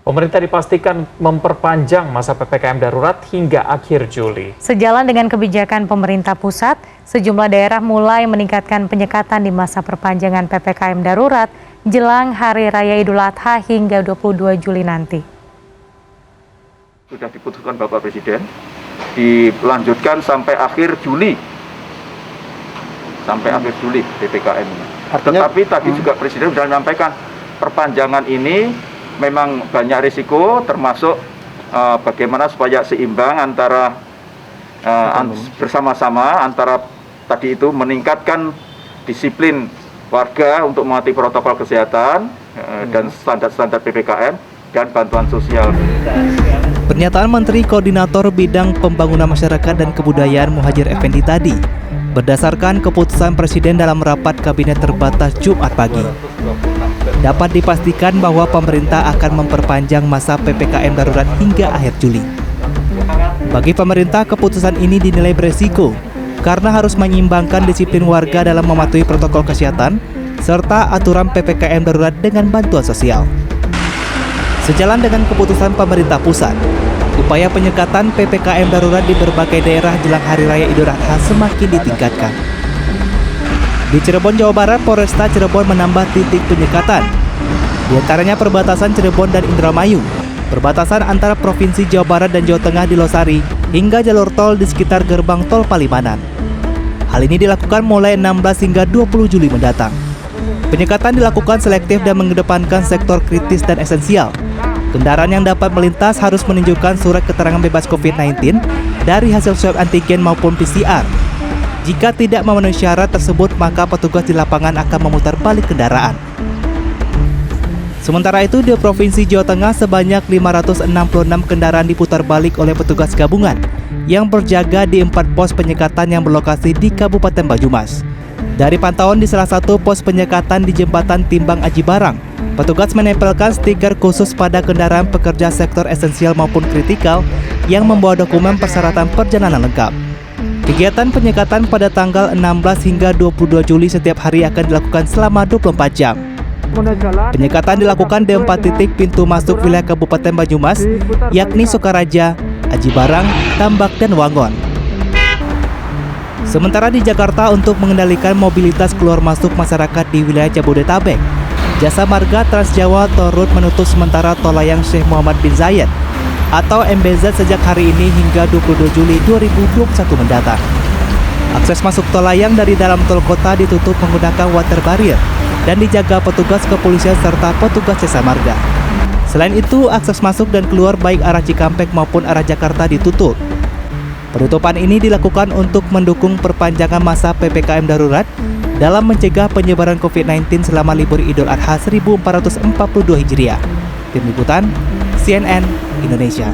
Pemerintah dipastikan memperpanjang masa PPKM darurat hingga akhir Juli. Sejalan dengan kebijakan pemerintah pusat, sejumlah daerah mulai meningkatkan penyekatan di masa perpanjangan PPKM darurat jelang Hari Raya Idul Adha hingga 22 Juli nanti. Sudah diputuskan Bapak Presiden, dilanjutkan sampai akhir Juli. Sampai akhir Juli PPKM. Tetapi tadi juga Presiden sudah menyampaikan perpanjangan ini memang banyak risiko, termasuk bagaimana supaya seimbang antara bersama-sama antara tadi itu meningkatkan disiplin warga untuk mematuhi protokol kesehatan dan standar-standar PPKM dan bantuan sosial. Pernyataan Menteri Koordinator Bidang Pembangunan Masyarakat dan Kebudayaan Muhadjir Effendi tadi berdasarkan keputusan Presiden dalam rapat Kabinet terbatas Jumat pagi. Dapat dipastikan bahwa pemerintah akan memperpanjang masa PPKM darurat hingga akhir Juli. Bagi pemerintah, keputusan ini dinilai beresiko karena harus menyeimbangkan disiplin warga dalam mematuhi protokol kesehatan serta aturan PPKM darurat dengan bantuan sosial. Sejalan dengan keputusan pemerintah pusat, upaya penyekatan PPKM darurat di berbagai daerah jelang Hari Raya Idul Adha semakin ditingkatkan. Di Cirebon, Jawa Barat, Polresta Cirebon menambah titik penyekatan. Di antaranya perbatasan Cirebon dan Indramayu, perbatasan antara Provinsi Jawa Barat dan Jawa Tengah di Losari, hingga jalur tol di sekitar gerbang tol Palimanan. Hal ini dilakukan mulai 16 hingga 20 Juli mendatang. Penyekatan dilakukan selektif dan mengedepankan sektor kritis dan esensial. Kendaraan yang dapat melintas harus menunjukkan surat keterangan bebas COVID-19 dari hasil swab antigen maupun PCR. Jika tidak memenuhi syarat tersebut, maka petugas di lapangan akan memutar balik kendaraan. Sementara itu, di Provinsi Jawa Tengah sebanyak 566 kendaraan diputar balik oleh petugas gabungan yang berjaga di 4 pos penyekatan yang berlokasi di Kabupaten Banyumas. Dari pantauan di salah satu pos penyekatan di Jembatan Timbang Aji Barang, petugas menempelkan stiker khusus pada kendaraan pekerja sektor esensial maupun kritikal yang membawa dokumen persyaratan perjalanan lengkap. Kegiatan penyekatan pada tanggal 16 hingga 22 Juli setiap hari akan dilakukan selama 24 jam. Penyekatan dilakukan di 4 titik pintu masuk wilayah Kabupaten Banyumas, yakni Sukaraja, Aji Barang, Tambak, dan Wangon. Sementara di Jakarta, untuk mengendalikan mobilitas keluar masuk masyarakat di wilayah Jabodetabek, Jasa Marga Transjawa Tol Road menutup sementara tol layang Syekh Muhammad bin Zayed atau MBZ sejak hari ini hingga 22 Juli 2021 mendatang. Akses masuk tol layang dari dalam tol kota ditutup menggunakan water barrier dan dijaga petugas kepolisian serta petugas jasa marga. Selain itu, akses masuk dan keluar baik arah Cikampek maupun arah Jakarta ditutup. Penutupan ini dilakukan untuk mendukung perpanjangan masa PPKM darurat dalam mencegah penyebaran COVID-19 selama libur Idul Adha 1442 Hijriah. Tim Liputan CNN Indonesia.